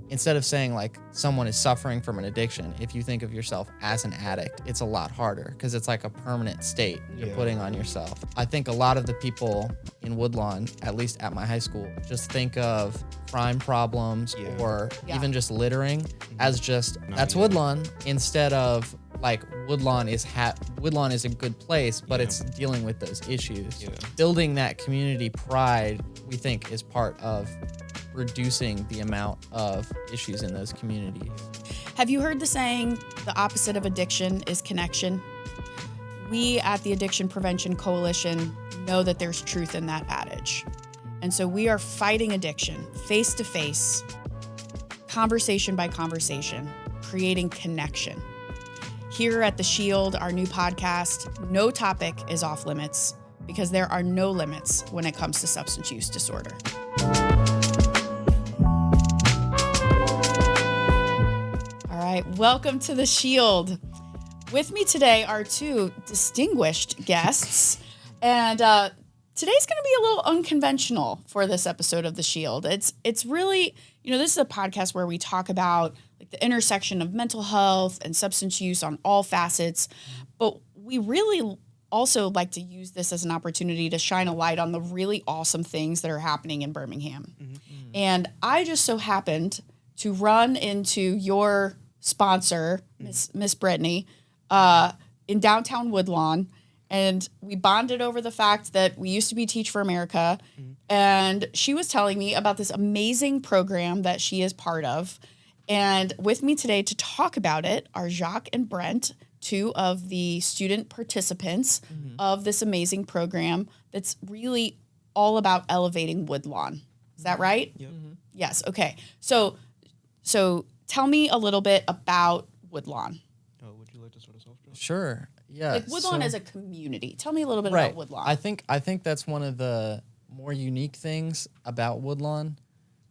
instead of saying like someone is suffering from an addiction, if you think of yourself as an addict, it's a lot harder because it's like a permanent state you're putting on yourself. I think a lot of the people in Woodlawn, at least at my high school, just think of crime problems or even just littering as just, that's Woodlawn, instead of like Woodlawn is a good place, but it's dealing with those issues. Building that community pride, we think, is part of reducing the amount of issues in those communities. Have you heard the saying, the opposite of addiction is connection? We at the Addiction Prevention Coalition know that there's truth in that adage. And so we are fighting addiction face to face, conversation by conversation, creating connection. Here at The Shield, our new podcast, no topic is off limits because there are no limits when it comes to substance use disorder. All right, welcome to The Shield. With me today are two distinguished guests, and today's going to be a little unconventional for this episode of The Shield. It's really, this is a podcast where we talk about like the intersection of mental health and substance use on all facets, but we really also like to use this as an opportunity to shine a light on the really awesome things that are happening in Birmingham. And I just so happened to run into your sponsor, Miss Brittany, in downtown Woodlawn, and we bonded over the fact that we used to be Teach for America, and she was telling me about this amazing program that she is part of. And with me today to talk about it are Jacques and Brent, two of the student participants of this amazing program that's really all about elevating Woodlawn. Is that right? Yep. Yes. Okay. So tell me a little bit about Woodlawn. Would you like to start us off, Josh? Sure. Yeah. Like Woodlawn as a community. Tell me a little bit about Woodlawn. I think that's one of the more unique things about Woodlawn,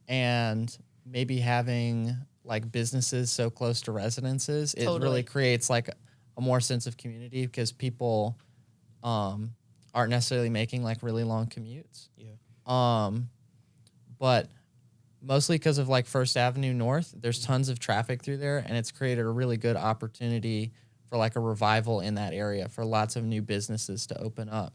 and maybe having like businesses so close to residences, it really creates like a more sense of community because people aren't necessarily making like really long commutes. But mostly because of like First Avenue North, there's tons of traffic through there, and it's created a really good opportunity for like a revival in that area for lots of new businesses to open up.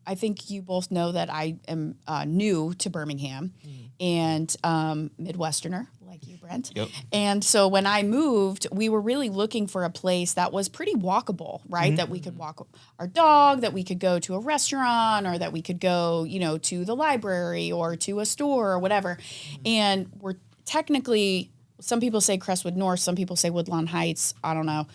I think you both know that I am new to Birmingham and Midwesterner, like you, Brent. Yep. And so when I moved, we were really looking for a place that was pretty walkable, right? That we could walk our dog, that we could go to a restaurant, or that we could go, to the library or to a store or whatever. And we're technically, some people say Crestwood North, some people say Woodlawn Heights, I don't know.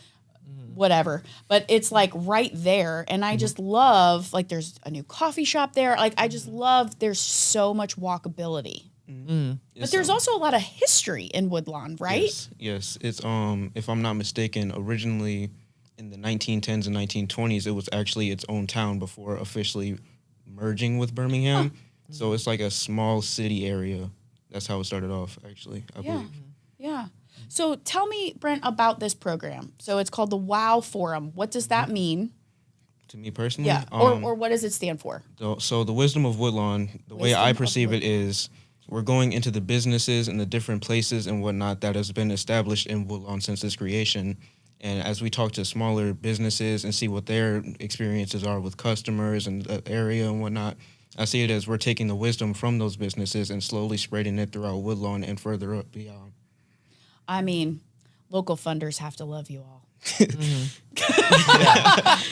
Whatever, but it's like right there, and I just love, like, there's a new coffee shop there, like I just love, there's so much walkability. But there's also a lot of history in Woodlawn, right? Yes. It's if I'm not mistaken, originally in the 1910s and 1920s, it was actually its own town before officially merging with Birmingham. So it's like a small city area. That's how it started off, actually, I believe. Yeah. So tell me, Brent, about this program. So it's called the WOW Forum. What does that mean? To me personally? Yeah, or what does it stand for? So the Wisdom of Woodlawn, the way I perceive it is we're going into the businesses and the different places and whatnot that has been established in Woodlawn since its creation. And as we talk to smaller businesses and see what their experiences are with customers and the area and whatnot, I see it as we're taking the wisdom from those businesses and slowly spreading it throughout Woodlawn and further up beyond. I mean, local funders have to love you all.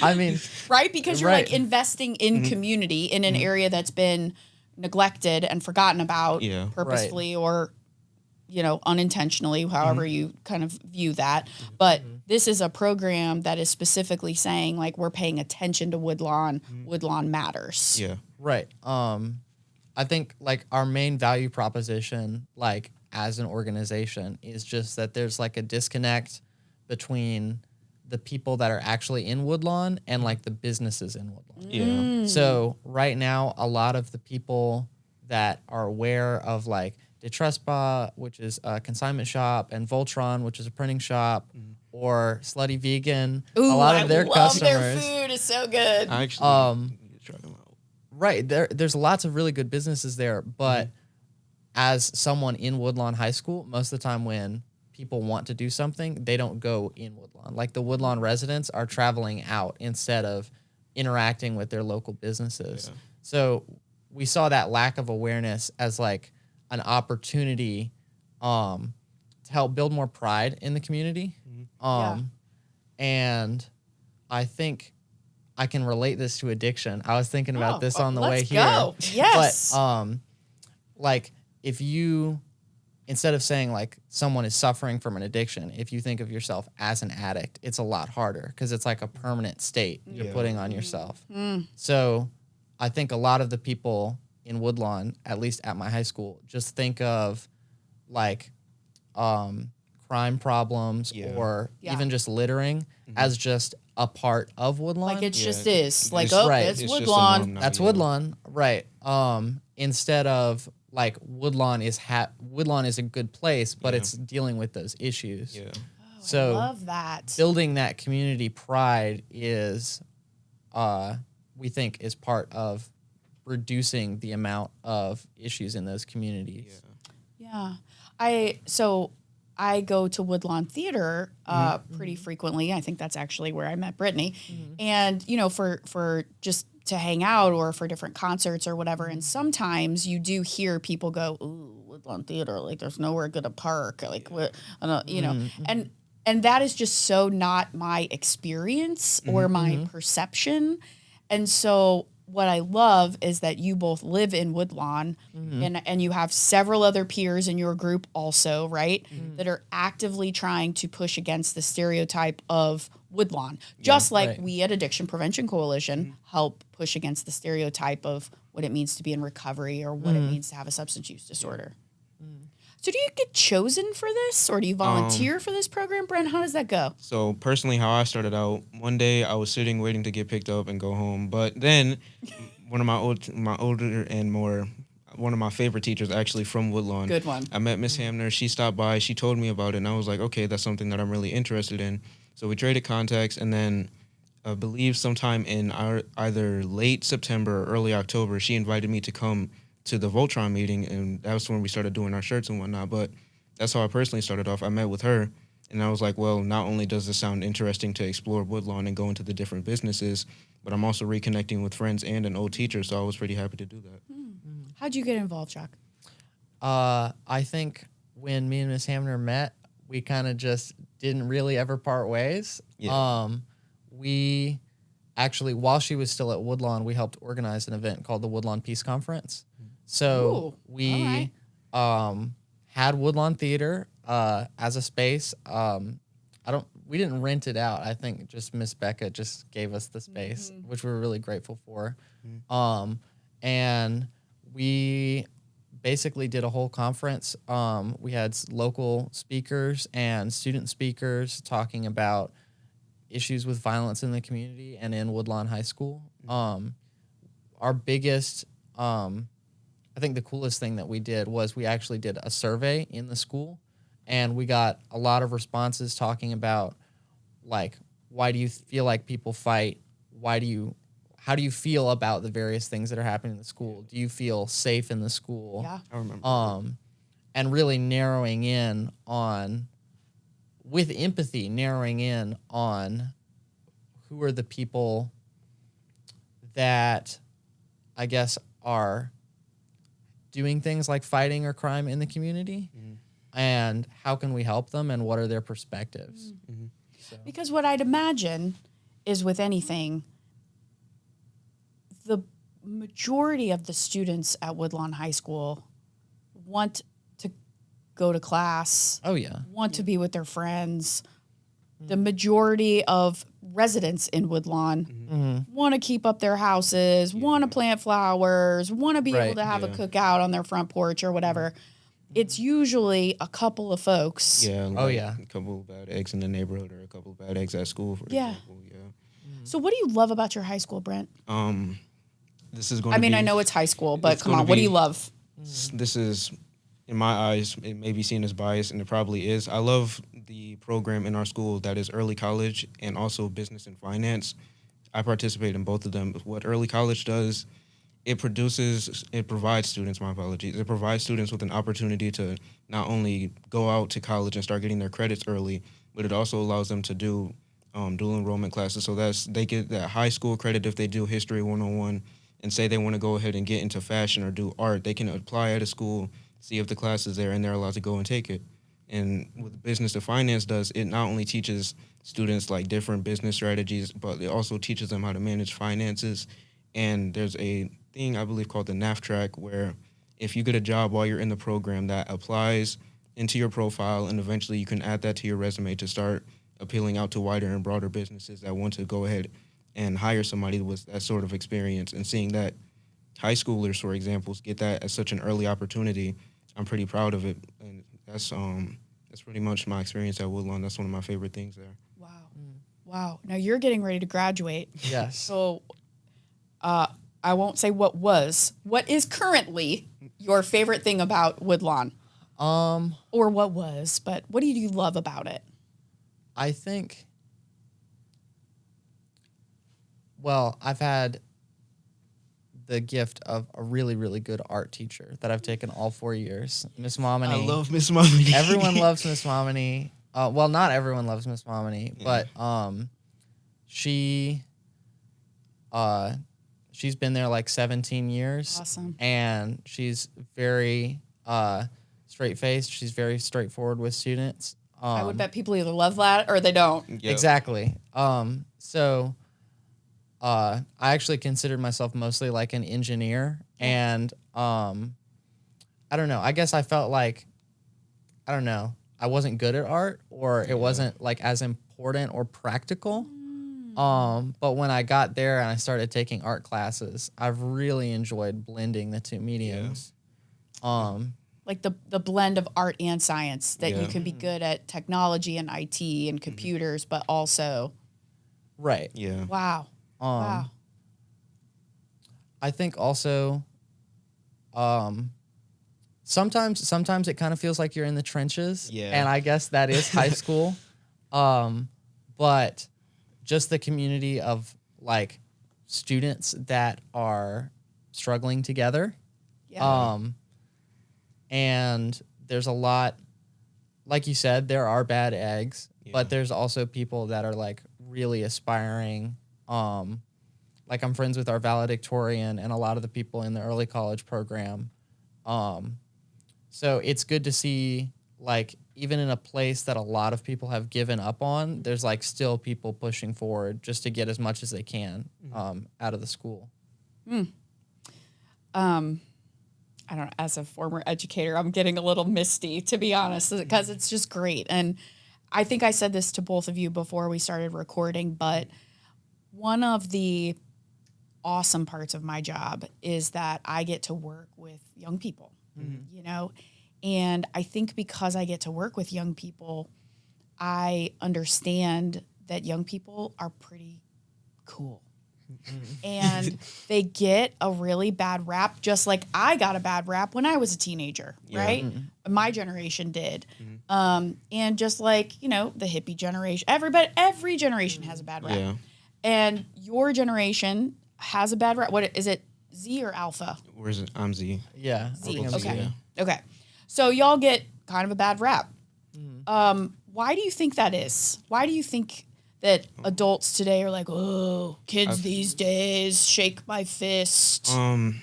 I mean, right? Because you're like investing in community in an area that's been neglected and forgotten about purposefully or, unintentionally, however you kind of view that. But this is a program that is specifically saying, like, we're paying attention to Woodlawn. Woodlawn matters. Yeah. Right. I think like our main value proposition, like, as an organization, is just that there's like a disconnect between the people that are actually in Woodlawn and like the businesses in Woodlawn. So right now, a lot of the people that are aware of like De Trespa, which is a consignment shop, and Voltron, which is a printing shop, or Slutty Vegan, a lot of their customers. Their food is so good. I actually need to try them out. Right. There's lots of really good businesses there, but as someone in Woodlawn High School, most of the time when people want to do something, they don't go in Woodlawn. Like the Woodlawn residents are traveling out instead of interacting with their local businesses. Yeah. So we saw that lack of awareness as like an opportunity to help build more pride in the community. And I think I can relate this to addiction. I was thinking about this on the way here. Let's go. Yes. But like if you, instead of saying like someone is suffering from an addiction, if you think of yourself as an addict, it's a lot harder because it's like a permanent state you're putting on yourself. So I think a lot of the people in Woodlawn, at least at my high school, just think of like crime problems or even just littering as just a part of Woodlawn. Like it just is. Like, it's it's Woodlawn. That's Woodlawn, right. Instead of like Woodlawn is a good place, but it's dealing with those issues. Yeah. So I love that. Building that community pride is, we think, is part of reducing the amount of issues in those communities. Yeah. I go to Woodlawn Theater pretty frequently. I think that's actually where I met Brittany. And, you know, for just to hang out or for different concerts or whatever. And sometimes you do hear people go, ooh, Woodlawn Theater, like there's nowhere good to park. Like, you know, and that is just so not my experience or my perception. And so what I love is that you both live in Woodlawn and you have several other peers in your group also, right, that are actively trying to push against the stereotype of Woodlawn, just like we at Addiction Prevention Coalition help push against the stereotype of what it means to be in recovery or what it means to have a substance use disorder. So do you get chosen for this or do you volunteer for this program, Brent? How does that go? So personally, how I started out, one day I was sitting waiting to get picked up and go home. But then one of one of my favorite teachers actually from Woodlawn. Good one. I met Miss Hamner. She stopped by. She told me about it. And I was like, okay, that's something that I'm really interested in. So we traded contacts. And then I believe sometime in either late September or early October, she invited me to come to the Voltron meeting, and that was when we started doing our shirts and whatnot. But that's how I personally started off. I met with her, and I was like, well, not only does this sound interesting to explore Woodlawn and go into the different businesses, but I'm also reconnecting with friends and an old teacher, so I was pretty happy to do that. How'd you get involved, Jacques? I think when me and Miss Hamner met, we kind of just didn't really ever part ways. We actually, while she was still at Woodlawn, we helped organize an event called the Woodlawn Peace Conference. So we had Woodlawn Theater as a space. We didn't rent it out. I think just Miss Becca just gave us the space, which we were really grateful for. And we basically did a whole conference. We had local speakers and student speakers talking about issues with violence in the community and in Woodlawn High School. Our biggest, I think the coolest thing that we did was we actually did a survey in the school, and we got a lot of responses talking about, like, why do you feel like people fight? How do you feel about the various things that are happening in the school? Do you feel safe in the school? Yeah. I remember. And really narrowing in on, with empathy, narrowing in on who are the people that I guess are doing things like fighting or crime in the community, and how can we help them, and what are their perspectives? So. Because what I'd imagine is with anything, the majority of the students at Woodlawn High School want to go to class. Oh, yeah. Want to be with their friends. The majority of residents in Woodlawn want to keep up their houses, want to plant flowers, want to be able to have a cookout on their front porch or whatever. It's usually a couple of folks. Yeah. A couple of bad eggs in the neighborhood or a couple of bad eggs at school, for example. Yeah. So what do you love about your high school, Brent? This is going to be... I know it's high school, but come on, what do you love? This is, in my eyes, it may be seen as biased, and it probably is. I love the program in our school that is early college and also business and finance. I participate in both of them. What early college does it provides students, my apologies, it provides students with an opportunity to not only go out to college and start getting their credits early, but it also allows them to do dual enrollment classes. So they get that high school credit if they do history 101 and say they want to go ahead and get into fashion or do art. They can apply at a school, see if the class is there, and they're allowed to go and take it. And what business to finance does, it not only teaches students like different business strategies, but it also teaches them how to manage finances. And there's a thing I believe called the NAF track, where if you get a job while you're in the program, that applies into your profile, and eventually you can add that to your resume to start appealing out to wider and broader businesses that want to go ahead and hire somebody with that sort of experience. And seeing that high schoolers, for example, get that as such an early opportunity, I'm pretty proud of it. And that's pretty much my experience at Woodlawn. That's one of my favorite things there. Wow. Wow. Now you're getting ready to graduate. Yes. So I won't say what is currently your favorite thing about Woodlawn? Or what was, but what do you love about it? I think, well, I've had the gift of a really, really good art teacher that I've taken all 4 years. Miss Momini. I love Miss Momini. Everyone loves Miss Momini. Well, not everyone loves Miss Momini, but she's been there like 17 years. Awesome. And she's very straight-faced. She's very straightforward with students. I would bet people either love that or they don't. Yep. Exactly. So I actually considered myself mostly like an engineer, and I don't know. I guess I felt like, I don't know, I wasn't good at art, or it wasn't like as important or practical. But when I got there and I started taking art classes, I've really enjoyed blending the two mediums. Like the blend of art and science, that you can be good at technology and IT and computers, but also. Right. Yeah. Wow. Wow. I think also, sometimes it kind of feels like you're in the trenches. Yeah. And I guess that is high school. But just the community of like students that are struggling together. Yeah. And there's a lot, like you said, there are bad eggs, but there's also people that are like really aspiring. Like I'm friends with our valedictorian and a lot of the people in the early college program. So it's good to see, like, even in a place that a lot of people have given up on, there's like still people pushing forward just to get as much as they can out of the school. I don't know, as a former educator, I'm getting a little misty, to be honest, because it's just great. And I think I said this to both of you before we started recording, but one of the awesome parts of my job is that I get to work with young people, you know? And I think because I get to work with young people, I understand that young people are pretty cool. And they get a really bad rap, just like I got a bad rap when I was a teenager, right? My generation did. And just like, you know, the hippie generation, every generation has a bad rap. Yeah. And your generation has a bad rap. What is it, Z or Alpha? Where's it? I'm Z. Yeah. Z. I'll go Z, Okay. yeah. Okay. So y'all get kind of a bad rap. Why do you think that is? Why do you think that adults today are like, oh, kids these days, shake my fist? In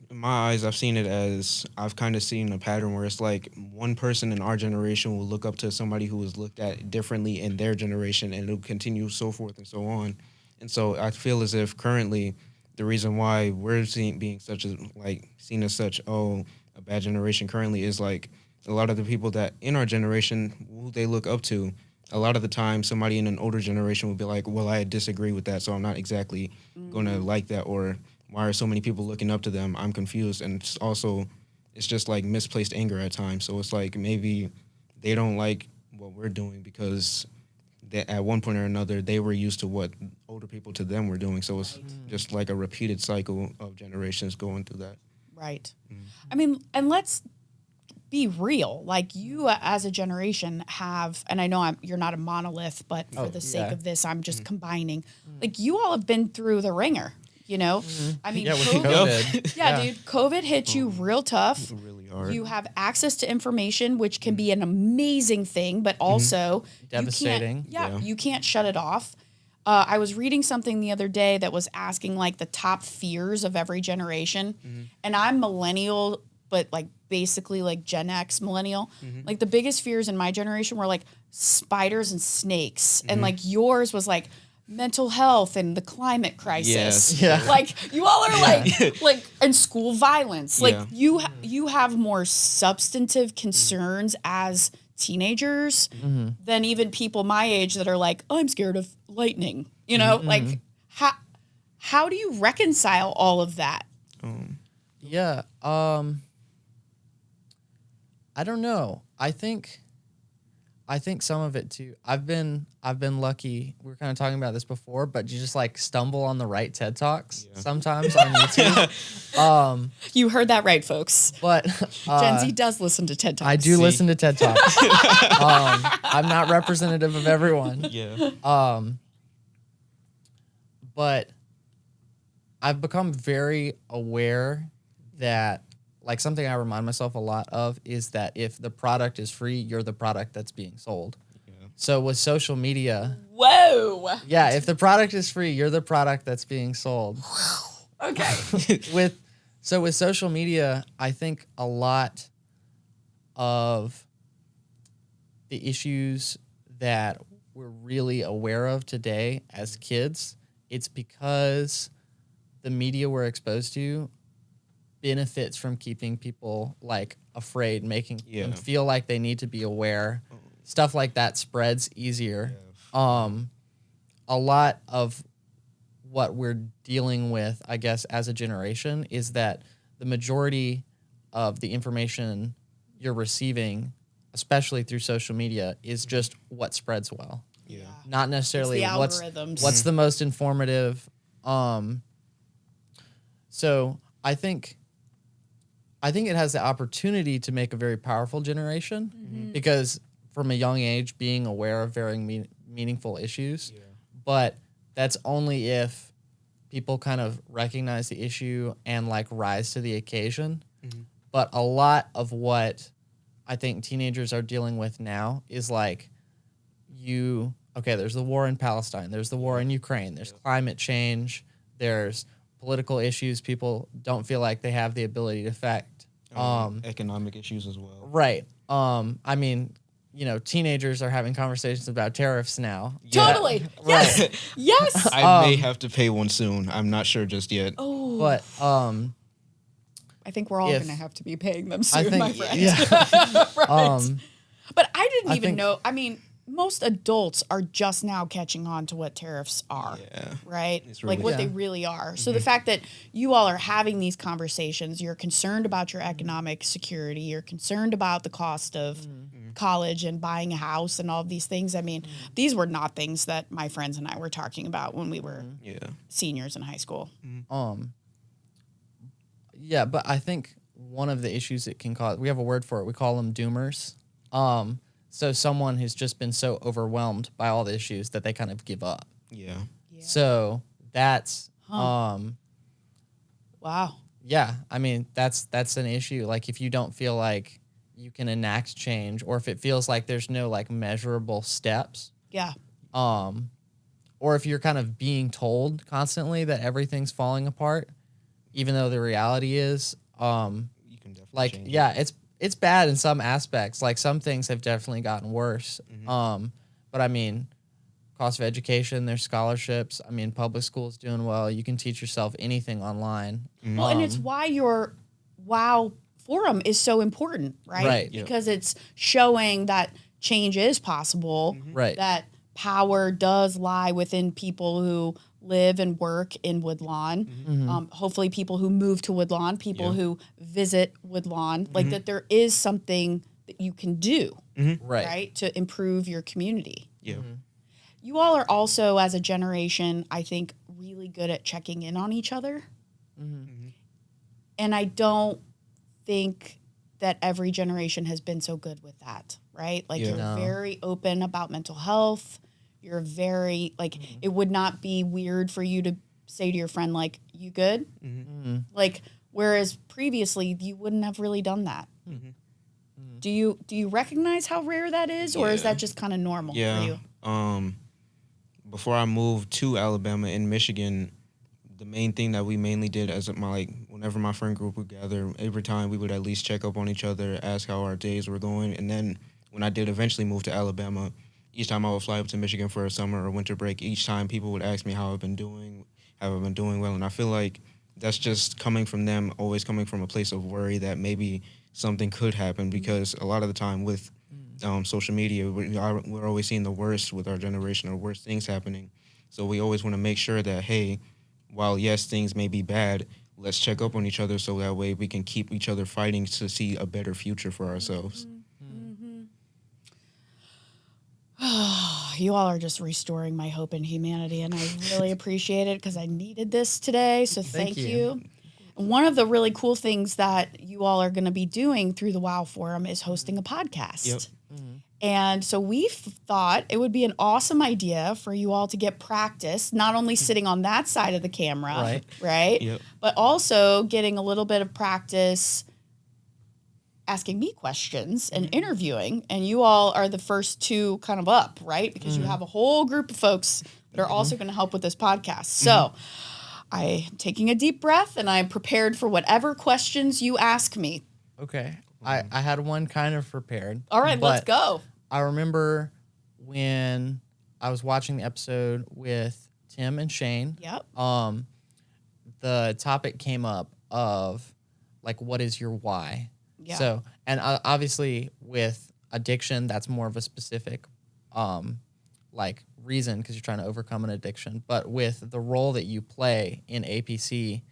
my eyes, I've seen it as, I've kind of seen a pattern where it's like one person in our generation will look up to somebody who was looked at differently in their generation, and it'll continue so forth and so on. And so I feel as if currently the reason why we're being such a, like, seen as such, a bad generation currently is like a lot of the people that in our generation, who they look up to, a lot of the time somebody in an older generation would be like, well, I disagree with that, so I'm not exactly going to like that, or why are so many people looking up to them? I'm confused. And it's also, it's just like misplaced anger at times. So it's like maybe they don't like what we're doing because at one point or another, they were used to what older people to them were doing. So it's just like a repeated cycle of generations going through that. Right. I mean, and let's be real. Like, you as a generation have, and I know you're not a monolith, but for the sake of this, I'm just combining. Like, you all have been through the ringer. you know? I mean, Yeah, with COVID, COVID. dude, COVID hit you real tough. Really hard. You have access to information, which can be an amazing thing, but also Devastating. You can't shut it off. I was reading something the other day that was asking like the top fears of every generation. And I'm millennial, but like basically like Gen X millennial. Like the biggest fears in my generation were like spiders and snakes. And like yours was like mental health and the climate crisis. Yes. Yeah. Like you all are like and school violence. Like you have more substantive concerns as teenagers than even people my age that are like, oh, I'm scared of lightning. You know, like how do you reconcile all of that? Yeah. I don't know. I think some of it too. I've been lucky. We were kind of talking about this before, but you just like stumble on the right TED Talks sometimes on YouTube. You heard that right, folks. But Gen Z does listen to TED Talks. I do listen to TED Talks. I'm not representative of everyone. Yeah. But I've become very aware that like something I remind myself a lot of is that if the product is free, you're the product that's being sold. Yeah. So with social media, whoa. if the product is free, you're the product that's being sold. Okay. with social media, I think a lot of the issues that we're really aware of today as kids, it's because the media we're exposed to benefits from keeping people like afraid, making them feel like they need to be aware. Stuff like that spreads easier. A lot of what we're dealing with, I guess, as a generation is that the majority of the information you're receiving, especially through social media, is just what spreads well. Yeah. Not necessarily it's the algorithms. what's the most informative. So I think it has the opportunity to make a very powerful generation because from a young age being aware of very meaningful issues. Yeah. But that's only if people kind of recognize the issue and like rise to the occasion. But a lot of what I think teenagers are dealing with now is like there's the war in Palestine, there's the war in Ukraine, there's climate change, there's political issues people don't feel like they have the ability to affect. Economic issues as well. Right. I mean, teenagers are having conversations about tariffs now. Totally. Yeah. Yes. Right. Yes. I may have to pay one soon. I'm not sure just yet. Oh. But I think we're all going to have to be paying them soon, my friend. Yeah. Right. But I didn't even know. I mean, most adults are just now catching on to what tariffs are, right? Really, like what they really are. So the fact that you all are having these conversations, you're concerned about your economic security, you're concerned about the cost of college and buying a house and all of these things. I mean, these were not things that my friends and I were talking about when we were seniors in high school. Yeah, but I think one of the issues it can cause, we have a word for it, we call them doomers. So someone who's just been so overwhelmed by all the issues that they kind of give up. Yeah. So that's wow. Yeah, I mean that's an issue. Like if you don't feel like you can enact change, or if it feels like there's no like measurable steps. Yeah. Or if you're kind of being told constantly that everything's falling apart, even though the reality is, you can definitely like change it's bad in some aspects. Like some things have definitely gotten worse. But I mean, cost of education, there's scholarships. I mean, public school's doing well. You can teach yourself anything online. Well, and it's why your WOW forum is so important, right? Right. Because it's showing that change is possible. Right. That power does lie within people who live and work in Woodlawn. Hopefully people who move to Woodlawn, people who visit Woodlawn, like that there is something that you can do, right, to improve your community. Yeah. You all are also, as a generation, I think, really good at checking in on each other. And I don't think that every generation has been so good with that, right? Like you're very open about mental health. You're very, like, it would not be weird for you to say to your friend, like, you good? Mm-hmm. Like, whereas previously you wouldn't have really done that. Mm-hmm. Do you recognize how rare that is, or is that just kind of normal for you? Before I moved to Alabama in Michigan, the main thing that we mainly did as whenever my friend group would gather, every time we would at least check up on each other, ask how our days were going. And then when I did eventually move to Alabama, each time I would fly up to Michigan for a summer or winter break, each time people would ask me how I've been doing, have I been doing well. And I feel like that's just coming from them, always coming from a place of worry that maybe something could happen, because a lot of the time with social media, we're always seeing the worst with our generation, or worst things happening. So we always want to make sure that, hey, while yes, things may be bad, let's check up on each other so that way we can keep each other fighting to see a better future for ourselves. You all are just restoring my hope in humanity, and I really appreciate it because I needed this today. So thank you. One of the really cool things that you all are going to be doing through the WOW Forum is hosting a podcast. Yep. And so we thought it would be an awesome idea for you all to get practice, not only sitting on that side of the camera, right? Yep. But also getting a little bit of practice asking me questions and interviewing. And you all are the first two kind of up, right? Because you have a whole group of folks that are also going to help with this podcast. So I'm taking a deep breath, and I'm prepared for whatever questions you ask me. Okay. I had one kind of prepared. All right, let's go. I remember when I was watching the episode with Tim and Shane. Yep. The topic came up of, like, what is your why? Yeah. So, and obviously with addiction, that's more of a specific, like, reason, because you're trying to overcome an addiction. But with the role that you play in APC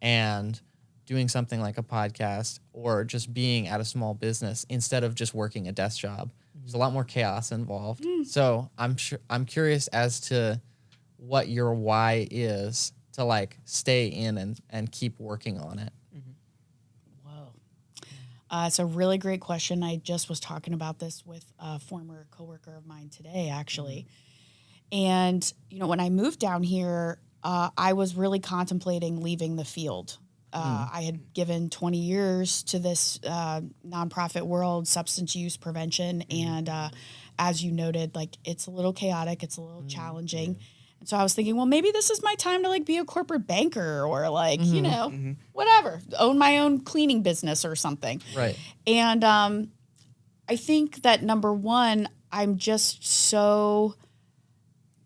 and doing something like a podcast or just being at a small business instead of just working a desk job, there's a lot more chaos involved. So I'm curious as to what your why is to, like, stay in and keep working on it. It's a really great question. I just was talking about this with a former coworker of mine today, actually. And, you know, when I moved down here, I was really contemplating leaving the field. I had given 20 years to this nonprofit world, substance use prevention. And as you noted, like, it's a little chaotic. It's a little challenging. And so I was thinking, well, maybe this is my time to, like, be a corporate banker or, like, you know, whatever, own my own cleaning business or something. Right. And I think that, number one, I'm just so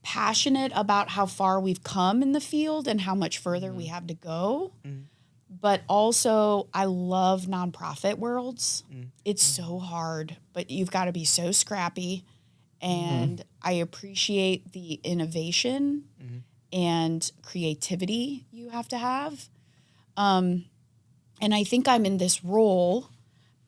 passionate about how far we've come in the field and how much further we have to go. But also, I love nonprofit worlds. It's so hard, but you've got to be so scrappy. And I appreciate the innovation and creativity you have to have. And I think I'm in this role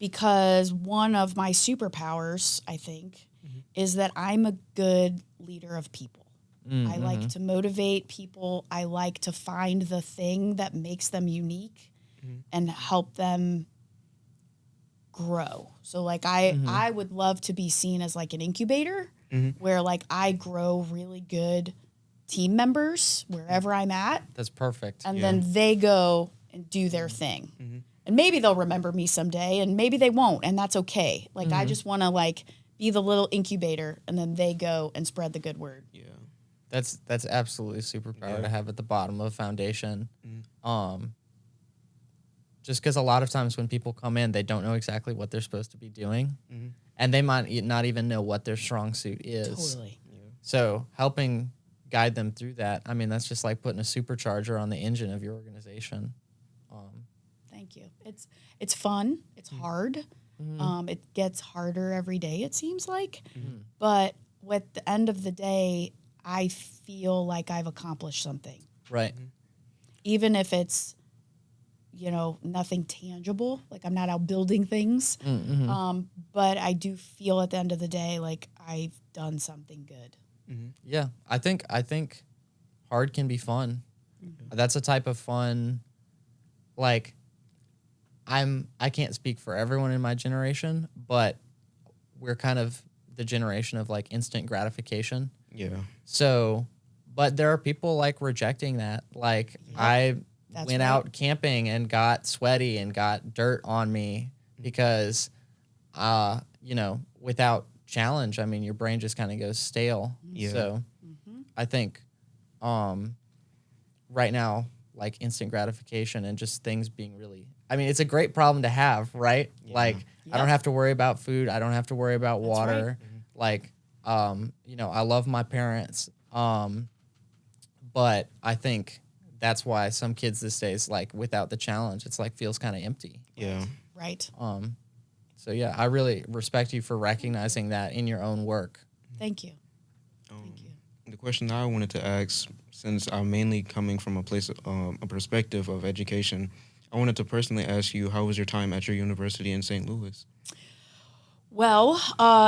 because one of my superpowers, I think, is that I'm a good leader of people. I like to motivate people. I like to find the thing that makes them unique and help them grow. So, like, I would love to be seen as, like, an incubator where, like, I grow really good team members wherever I'm at. That's perfect. And then they go and do their thing. And maybe they'll remember me someday, and maybe they won't, and that's okay. Like, I just want to, like, be the little incubator, and then they go and spread the good word. Yeah. That's absolutely superpower to have at the bottom of a foundation. Just because a lot of times when people come in, they don't know exactly what they're supposed to be doing, and they might not even know what their strong suit is. Totally. So helping guide them through that, I mean, that's just like putting a supercharger on the engine of your organization. Thank you. It's fun. It's hard. It gets harder every day, it seems like. But at the end of the day, I feel like I've accomplished something. Right. Even if it's, you know, nothing tangible, like I'm not out building things. But I do feel at the end of the day like I've done something good. Yeah. I think hard can be fun. That's a type of fun, like, I can't speak for everyone in my generation, but we're kind of the generation of, like, instant gratification. Yeah. So But there are people like rejecting that. Like I went out camping and got sweaty and got dirt on me because, without challenge, I mean, your brain just kind of goes stale. Yeah. So I think right now, like instant gratification and just things being really, I mean, it's a great problem to have, right? Yeah. Like I don't have to worry about food. I don't have to worry about water. Like, I love my parents. But I think that's why some kids these days, like without the challenge, it's like feels kind of empty. Yeah. Right. So yeah, I really respect you for recognizing that in your own work. Thank you. Thank you. The question I wanted to ask, since I'm mainly coming from a place, a perspective of education, I wanted to personally ask you, how was your time at your university in St. Louis? Well,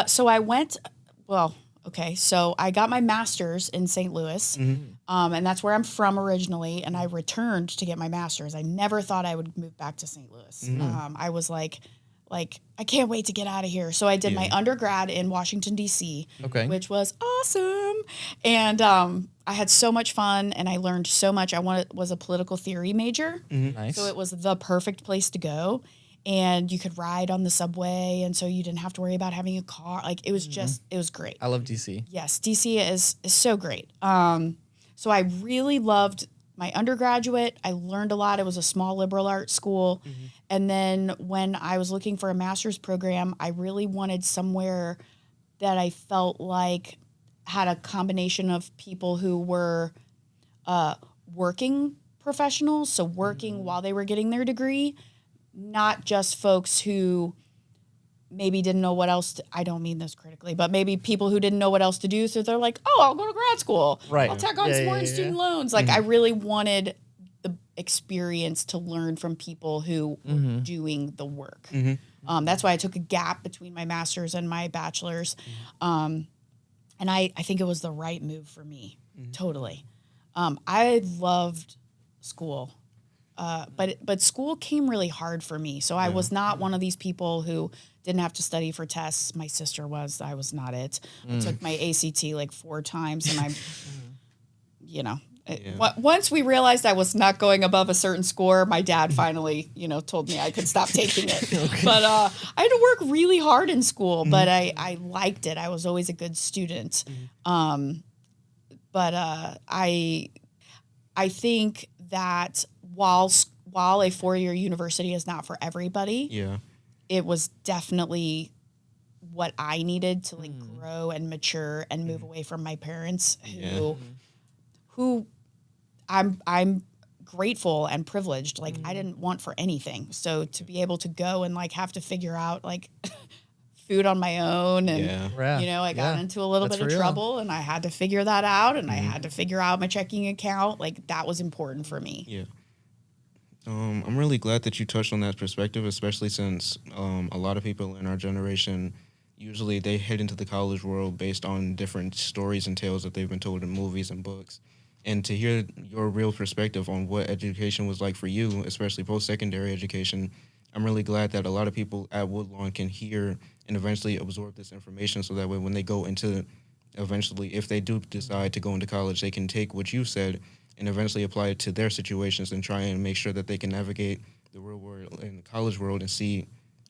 so I went, so I got my master's in St. Louis, and that's where I'm from originally, and I returned to get my master's. I never thought I would move back to St. Louis. I was like, I can't wait to get out of here. So I did my undergrad in Washington, D.C., which was awesome. And I had so much fun, and I learned so much. I was a political theory major, Nice. so it was the perfect place to go. And you could ride on the subway, and so you didn't have to worry about having a car. Like, it was just, it was great. I love DC. Yes, DC is so great. So I really loved my undergraduate. I learned a lot. It was a small liberal arts school. And then when I was looking for a master's program, I really wanted somewhere that I felt like had a combination of people who were working professionals, so working while they were getting their degree, not just folks who maybe didn't know what else I don't mean this critically, but maybe people who didn't know what else to do, so they're like, oh, I'll go to grad school. Right. I'll tack on some more in student loans. Like, I really wanted the experience to learn from people who were doing the work. That's why I took a gap between my master's and my bachelor's. And I think it was the right move for me. Totally. I loved school. But school came really hard for me. So I was not one of these people who didn't have to study for tests. My sister was. I was not it. I took my ACT like 4 times, and once we realized I was not going above a certain score, my dad finally, told me I could stop taking it. But I had to work really hard in school, but I liked it. I was always a good student. But I think that while a 4-year university is not for everybody, it was definitely what I needed to grow and mature and move away from my parents, who I'm grateful and privileged. Like, I didn't want for anything. So to be able to go and have to figure out food on my own, and I got into a little bit of trouble, and I had to figure that out, and I had to figure out my checking account. Like, that was important for me. I'm really glad that you touched on that perspective, especially since a lot of people in our generation, usually they head into the college world based on different stories and tales that they've been told in movies and books. And to hear your real perspective on what education was like for you, especially post-secondary education, I'm really glad that a lot of people at Woodlawn can hear and eventually absorb this information, so that way when they go into, eventually, if they do decide to go into college, they can take what you said and eventually apply it to their situations and try and make sure that they can navigate the real world and the college world and see,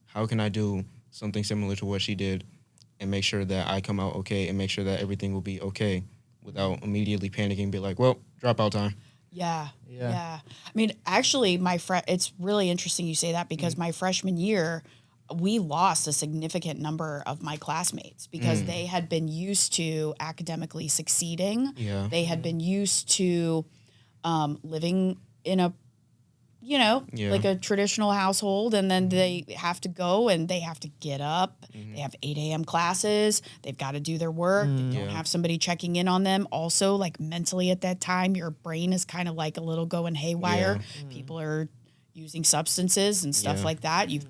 how can I do something similar to what she did and make sure that I come out okay and make sure that everything will be okay without immediately panicking and be like, well, dropout time. Yeah. I mean, actually, it's really interesting you say that, because my freshman year, we lost a significant number of my classmates because they had been used to academically succeeding. They had been used to living in a, like a traditional household, and then they have to go and they have to get up. They have 8 a.m. classes. They've got to do their work. They don't have somebody checking in on them. Also, mentally at that time, your brain is kind of a little going haywire. People are using substances and stuff like that. You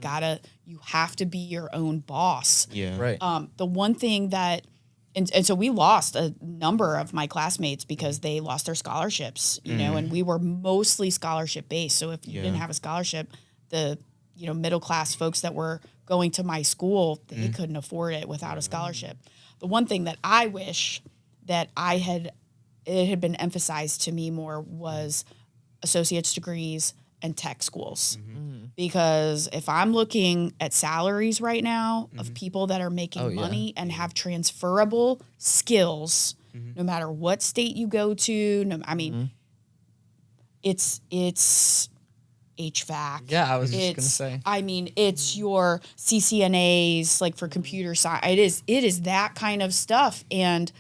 have to be your own boss. Right. The one thing that, and so we lost a number of my classmates because they lost their scholarships, and we were mostly scholarship based. So if you didn't have a scholarship, the, middle class folks that were going to my school, they couldn't afford it without a scholarship. The one thing that I wish that I had it had been emphasized to me more was associate's degrees and tech schools. Because if I'm looking at salaries right now of people that are making money and have transferable skills, no matter what state you go to, it's HVAC. Yeah, I was just gonna say. I mean, it's your CCNAs, like for computer science. It is that kind of stuff, and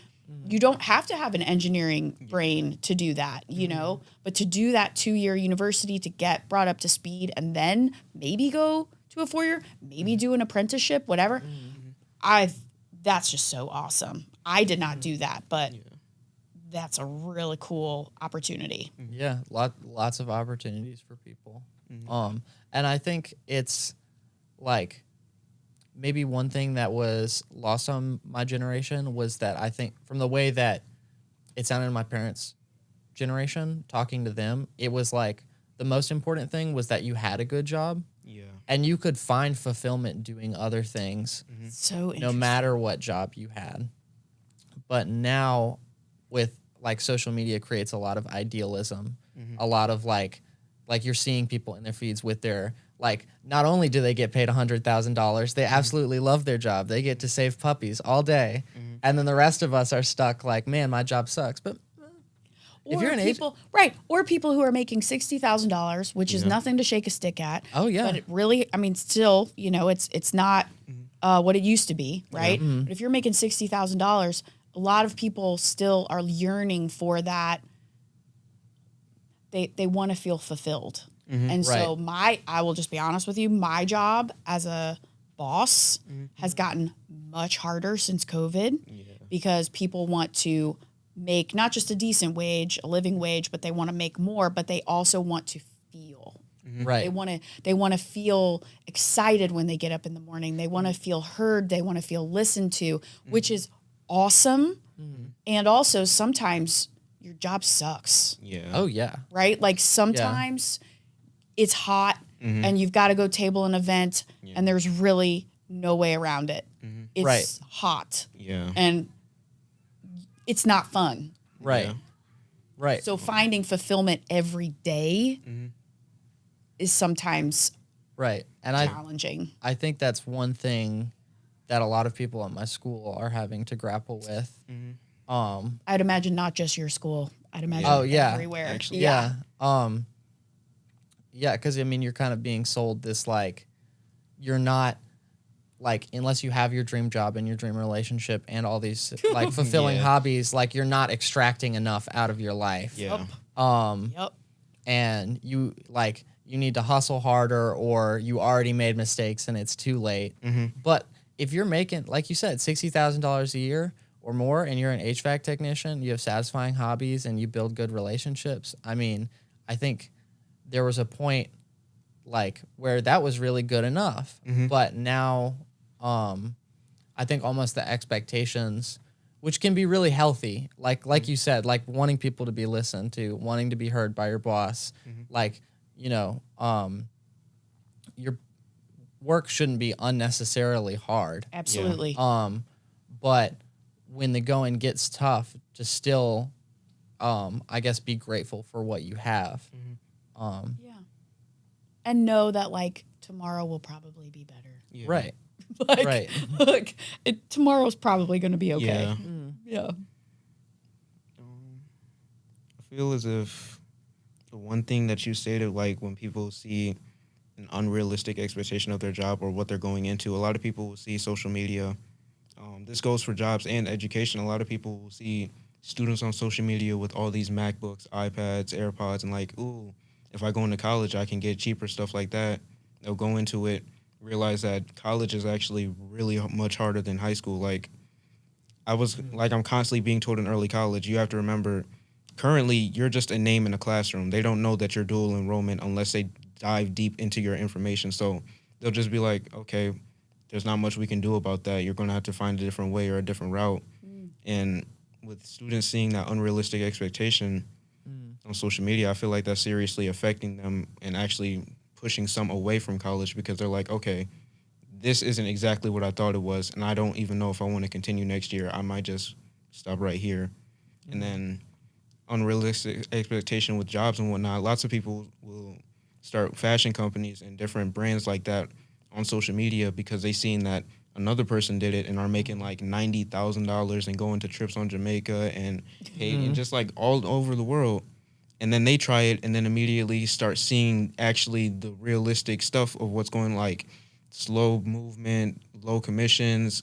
you don't have to have an engineering brain to do that, you know. But to do that 2-year university to get brought up to speed, and then maybe go to a 4-year, maybe do an apprenticeship, whatever. That's just so awesome. I did not do that, but that's a really cool opportunity. Yeah, lots of opportunities for people. And I think it's like maybe one thing that was lost on my generation was that I think from the way that it sounded in my parents' generation, talking to them, it was like the most important thing was that you had a good job. Yeah. And you could find fulfillment doing other things So no matter what job you had. But now with like social media creates a lot of idealism, a lot of like you're seeing people in their feeds with their, like, not only do they get paid $100,000, they absolutely love their job. They get to save puppies all day. And then the rest of us are stuck like, man, my job sucks. But if you're an people, right, or people who are making $60,000, which is nothing to shake a stick at. Oh, yeah. But it really, I mean, still, you know, it's not what it used to be, right? But if you're making $60,000, a lot of people still are yearning for that. They want to feel fulfilled. And so I will just be honest with you, my job as a boss has gotten much harder since COVID because people want to make not just a decent wage, a living wage, but they want to make more, but they also want to feel. Right. They want to feel excited when they get up in the morning. They want to feel heard. They want to feel listened to, which is awesome. And also sometimes your job sucks. Yeah. Oh, yeah. Right? Like sometimes it's hot and you've got to go table an event and there's really no way around it. It's hot. Yeah. And it's not fun. Right. Yeah. Right. So finding fulfillment every day is sometimes right. And challenging. I think that's one thing that a lot of people at my school are having to grapple with. I'd imagine not just your school. I'd imagine everywhere. Actually. Yeah. Because I mean, you're kind of being sold this like, you're not like, unless you have your dream job and your dream relationship and all these like fulfilling hobbies, like you're not extracting enough out of your life. Yeah. And you like, you need to hustle harder or you already made mistakes and it's too late. But if you're making, like you said, $60,000 a year or more and you're an HVAC technician, you have satisfying hobbies and you build good relationships. I mean, I think there was a point like where that was really good enough. But now I think almost the expectations, which can be really healthy, like you said, like wanting people to be listened to, wanting to be heard by your boss, like, you know, your work shouldn't be unnecessarily hard. Absolutely. But when the going gets tough, to still, I guess, be grateful for what you have. And know that like tomorrow will probably be better. Yeah. Right. Like, Right. Look, tomorrow's probably going to be okay. Yeah. I feel as if the one thing that you stated, like when people see an unrealistic expectation of their job or what they're going into, a lot of people will see social media. This goes for jobs and education. A lot of people will see students on social media with all these MacBooks, iPads, AirPods, and like, ooh, if I go into college, I can get cheaper stuff like that. They'll go into it, realize that college is actually really much harder than high school. Like, I'm constantly being told in early college, you have to remember, currently, you're just a name in a classroom. They don't know that you're dual enrollment unless they dive deep into your information. So they'll just be like, okay, there's not much we can do about that. You're going to have to find a different way or a different route. And with students seeing that unrealistic expectation on social media, I feel like that's seriously affecting them and actually pushing some away from college because they're like, okay, this isn't exactly what I thought it was, and I don't even know if I want to continue next year. I might just stop right here. And then unrealistic expectation with jobs and whatnot. Lots of people will start fashion companies and different brands like that on social media because they seen that another person did it and are making like $90,000 and going to trips on Jamaica and paid and just like all over the world. And then they try it and then immediately start seeing actually the realistic stuff of what's going, like slow movement, low commissions,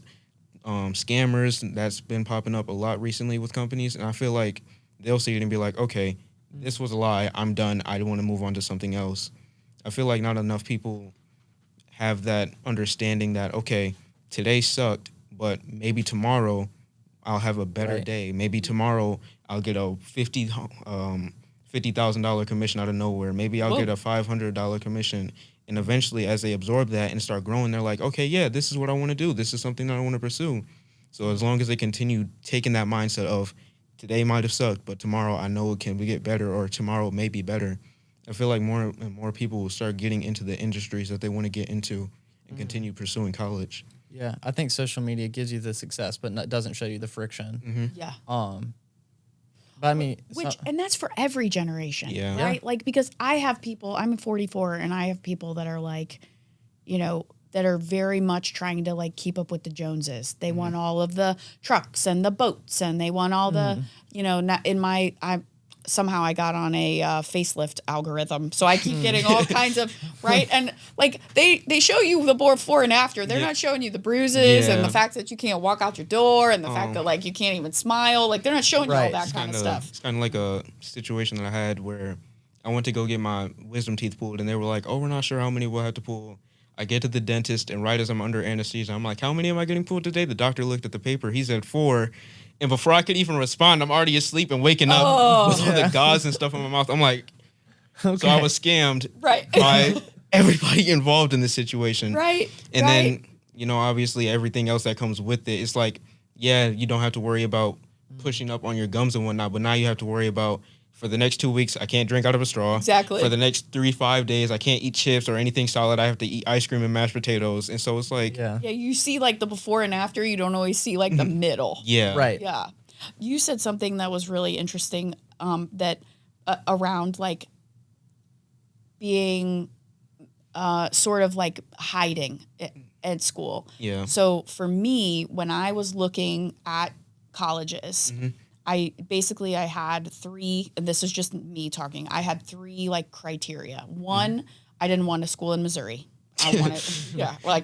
scammers. That's been popping up a lot recently with companies. And I feel like they'll see it and be like, okay, this was a lie. I'm done. I want to move on to something else. I feel like not enough people have that understanding that, okay, today sucked, but maybe tomorrow I'll have a better day. Maybe tomorrow I'll get a $50,000 commission out of nowhere. Maybe I'll get a $500 commission. And eventually, as they absorb that and start growing, they're like, okay, yeah, this is what I want to do. This is something that I want to pursue. So as long as they continue taking that mindset of today might have sucked, but tomorrow I know it can get better, or tomorrow may be better, I feel like more and more people will start getting into the industries that they want to get into and continue pursuing college. Yeah, I think social media gives you the success, but doesn't show you the friction. Yeah. But I mean, and that's for every generation, right? Yeah. Like, because I have people, I'm 44, and I have people that are like, you know, that are very much trying to like keep up with the Joneses. They want all of the trucks and the boats, and they want all the, you know, somehow I got on a facelift algorithm, so I keep getting all kinds of, right? And like they show you the before and after. They're not showing you the bruises and the fact that you can't walk out your door and the fact that like you can't even smile. Like they're not showing you all that kind of stuff. It's kind of like a situation that I had where I went to go get my wisdom teeth pulled, and they were like, "Oh, we're not sure how many we'll have to pull." I get to the dentist, and right as I'm under anesthesia, I'm like, "How many am I getting pulled today?" The doctor looked at the paper. He said 4. And before I could even respond, I'm already asleep and waking up with all the gauze and stuff in my mouth. I'm like, so I was scammed by everybody involved in this situation. Right. And then, you know, obviously everything else that comes with it. It's like, yeah, you don't have to worry about pushing up on your gums and whatnot, but now you have to worry about, for the next 2 weeks, I can't drink out of a straw. Exactly. For the next 3-5 days, I can't eat chips or anything solid. I have to eat ice cream and mashed potatoes. And so it's like... Yeah, you see like the before and after. You don't always see like the middle. Yeah. Right. Yeah. You said something that was really interesting that around like being sort of like hiding at school. Yeah. So for me, when I was looking at colleges... I had 3, and this is just me talking. I had 3 like criteria. One, I didn't want to school in Missouri. I wanted,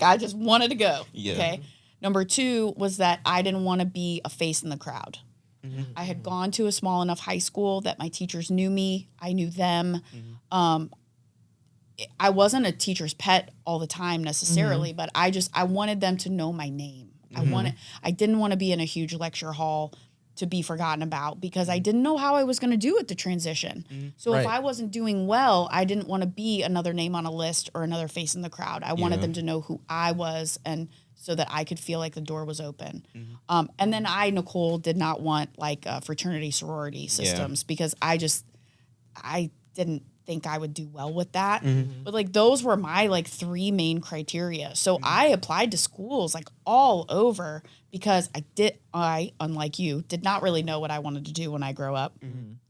I just wanted to go. Yeah. Okay. Number 2 was that I didn't want to be a face in the crowd. I had gone to a small enough high school that my teachers knew me. I knew them. I wasn't a teacher's pet all the time necessarily, but I wanted them to know my name. I didn't want to be in a huge lecture hall to be forgotten about, because I didn't know how I was going to do with the transition. So if I wasn't doing well, I didn't want to be another name on a list or another face in the crowd. I wanted them to know who I was, and so that I could feel like the door was open. And then Nichole, did not want like fraternity sorority systems because I didn't think I would do well with that. But like those were my like 3 main criteria. So I applied to schools like all over, because I, unlike you, did not really know what I wanted to do when I grow up.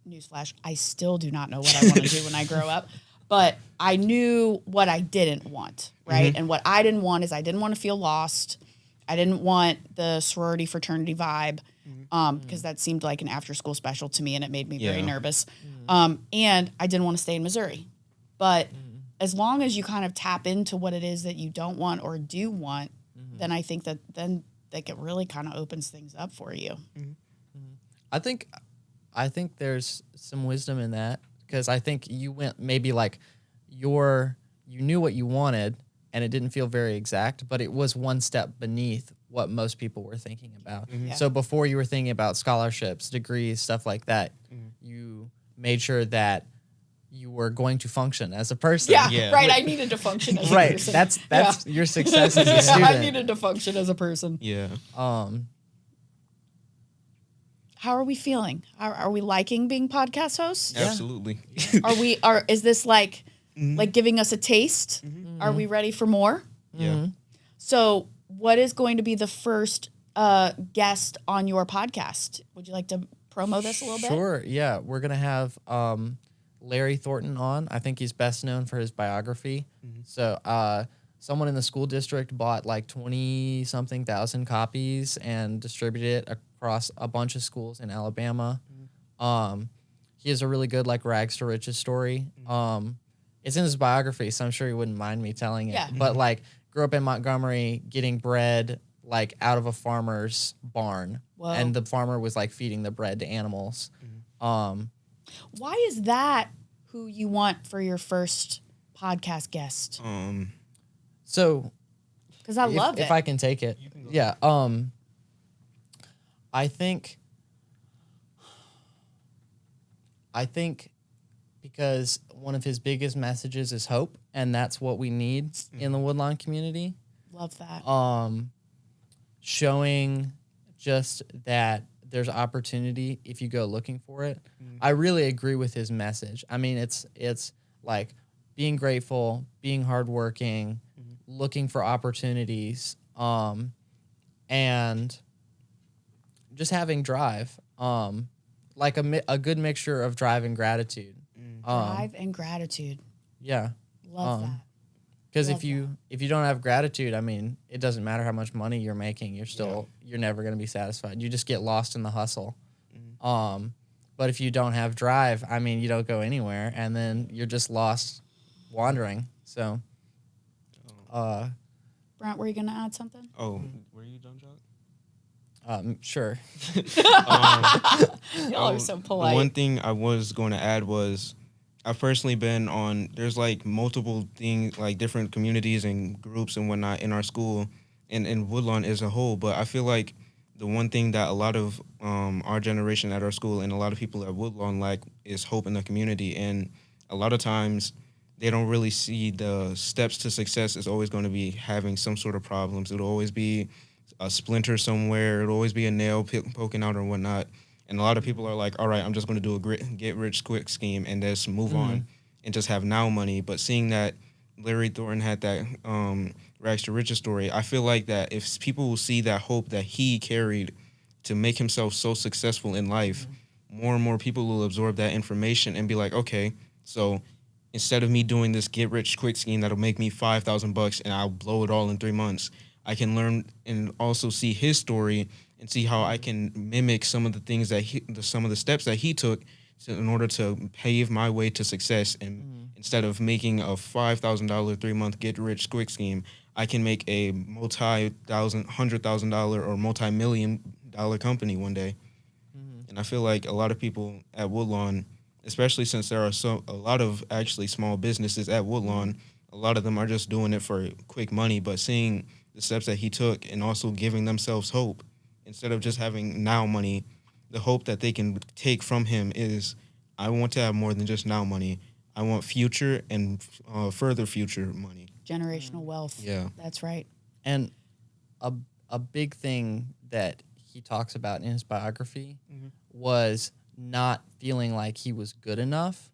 Newsflash, I still do not know what I want to do when I grow up. But I knew what I didn't want, right? And what I didn't want is I didn't want to feel lost. I didn't want the sorority fraternity vibe, because that seemed like an after-school special to me, and it made me very nervous. And I didn't want to stay in Missouri. But as long as you kind of tap into what it is that you don't want or do want, then I think that it really kind of opens things up for you. I think there's some wisdom in that, because I think you went maybe like you knew what you wanted, and it didn't feel very exact, but it was one step beneath what most people were thinking about. So before you were thinking about scholarships, degrees, stuff like that, you made sure that you were going to function as a person. Yeah. Right. I needed to function as a person. That's your success as a student. I needed to function as a person. Yeah. How are we feeling? Are we liking being podcast hosts? Absolutely. Is this like giving us a taste? Are we ready for more? Yeah. So what is going to be the first guest on your podcast? Would you like to promo this a little bit? Sure. Yeah, we're gonna have Larry Thornton on. I think he's best known for his biography. So someone in the school district bought like 20-something thousand copies and distributed it across a bunch of schools in Alabama. He has a really good like rags to riches story. It's in his biography, so I'm sure he wouldn't mind me telling it. Yeah. But like grew up in Montgomery, getting bread like out of a farmer's barn. Whoa. And the farmer was like feeding the bread to animals. Why is that who you want for your first podcast guest? So Because I love it. if I can take it. Yeah. I think because one of his biggest messages is hope, and that's what we need in the Woodlawn community. Love that. Showing just that there's opportunity if you go looking for it. I really agree with his message. I mean, it's like being grateful, being hardworking, looking for opportunities, and just having drive. Like a good mixture of drive and gratitude. Drive and gratitude. Yeah. Love that. Because Love if you don't have gratitude, I mean, it doesn't matter how much money you're making. You're never going to be satisfied. You just get lost in the hustle. But if you don't have drive, I mean, you don't go anywhere, and then you're just lost wandering. So, Brent, were you going to add something? Oh, were you done, Jacques? Sure. Y'all are so polite. The one thing I was going to add was I've personally been on, there's like multiple things, like different communities and groups and whatnot in our school and in Woodlawn as a whole. But I feel like the one thing that a lot of our generation at our school and a lot of people at Woodlawn lack is hope in the community. And a lot of times they don't really see the steps to success is always going to be having some sort of problems. It'll always be a splinter somewhere. It'll always be a nail poking out or whatnot. And a lot of people are like, all right, I'm just going to do a get-rich-quick scheme and just move on and just have now money. But seeing that Larry Thornton had that rags to riches story, I feel like that if people will see that hope that he carried to make himself so successful in life, more and more people will absorb that information and be like, okay, so instead of me doing this get-rich-quick scheme that'll make me $5,000 and I'll blow it all in 3 months, I can learn and also see his story and see how I can mimic some of the things that some of the steps that he took in order to pave my way to success. And instead of making a $5,000 3-month get-rich-quick scheme, I can make a $100,000 or multi-million-dollar company one day. And I feel like a lot of people at Woodlawn, especially since there are a lot of actually small businesses at Woodlawn, a lot of them are just doing it for quick money, but seeing the steps that he took and also giving themselves hope instead of just having now money, the hope that they can take from him is, I want to have more than just now money. I want future and further future money. Generational wealth. Yeah. That's right. And a big thing that he talks about in his biography was not feeling like he was good enough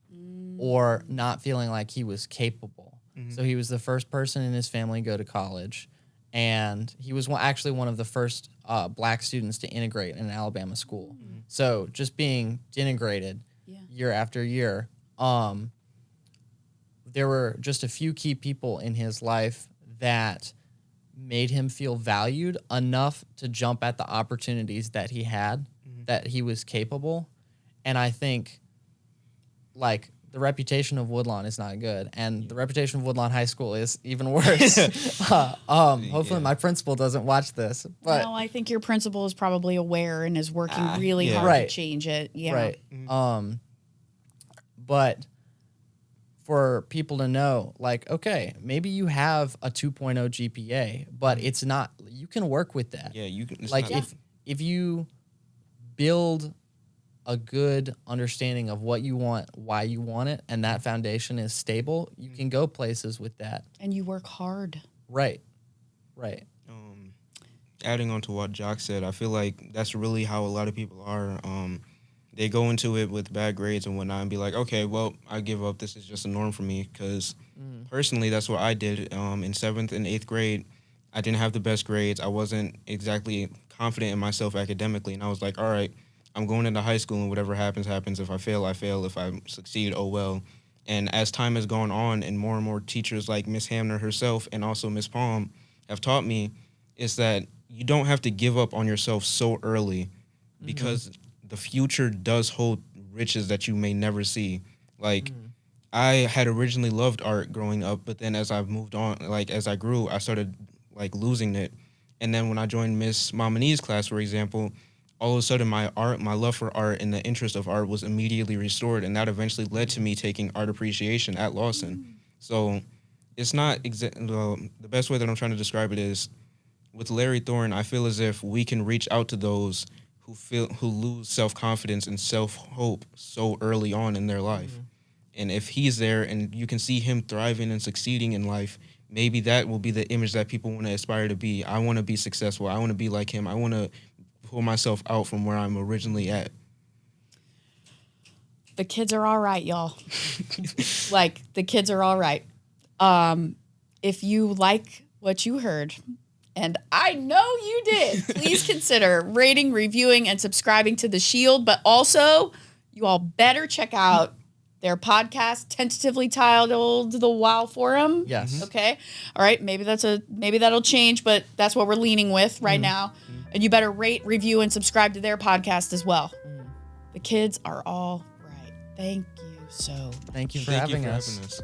or not feeling like he was capable. So he was the first person in his family to go to college. And he was actually one of the first black students to integrate in an Alabama school. So just being denigrated year after year, there were just a few key people in his life that made him feel valued enough to jump at the opportunities that he had, that he was capable. And I think, like, the reputation of Woodlawn is not good, and the reputation of Woodlawn High School is even worse. Hopefully my principal doesn't watch this. But no, I think your principal is probably aware and is working really hard to change it. Yeah. Right. But for people to know, like, okay, maybe you have a 2.0 GPA, but it's not, you can work with that. Yeah, you can. Like, if you build a good understanding of what you want, why you want it, and that foundation is stable, you can go places with that. And you work hard. Right. Adding on to what Jacques said, I feel like that's really how a lot of people are. They go into it with bad grades and whatnot and be like, okay, well, I give up. This is just a norm for me. Because personally, that's what I did in 7th and 8th grade. I didn't have the best grades. I wasn't exactly confident in myself academically. And I was like, all right, I'm going into high school and whatever happens, happens. If I fail, I fail. If I succeed, oh well. And as time has gone on and more teachers like Miss Hamner herself and also Miss Palm have taught me is that you don't have to give up on yourself so early because the future does hold riches that you may never see. Like, I had originally loved art growing up, but then as I've moved on, like, as I grew, I started, like, losing it. And then when I joined Miss Mamani's class, for example, all of a sudden my love for art and the interest of art was immediately restored, and that eventually led to me taking art appreciation at Lawson. So it's not the best way that I'm trying to describe it is, with Larry Thorne, I feel as if we can reach out to those who lose self-confidence and self-hope so early on in their life. And if he's there and you can see him thriving and succeeding in life, maybe that will be the image that people want to aspire to be. I want to be successful. I want to be like him. I want to pull myself out from where I'm originally at. The kids are all right, y'all. Like, the kids are all right. If you like what you heard, and I know you did, please consider rating, reviewing, and subscribing to The Shield. But also, you all better check out their podcast, tentatively titled The Wow Forum. Yes. Okay. All right. Maybe that'll change, but that's what we're leaning with right now. And you better rate, review, and subscribe to their podcast as well. The kids are all right. Thank you so much. Thank you for having us.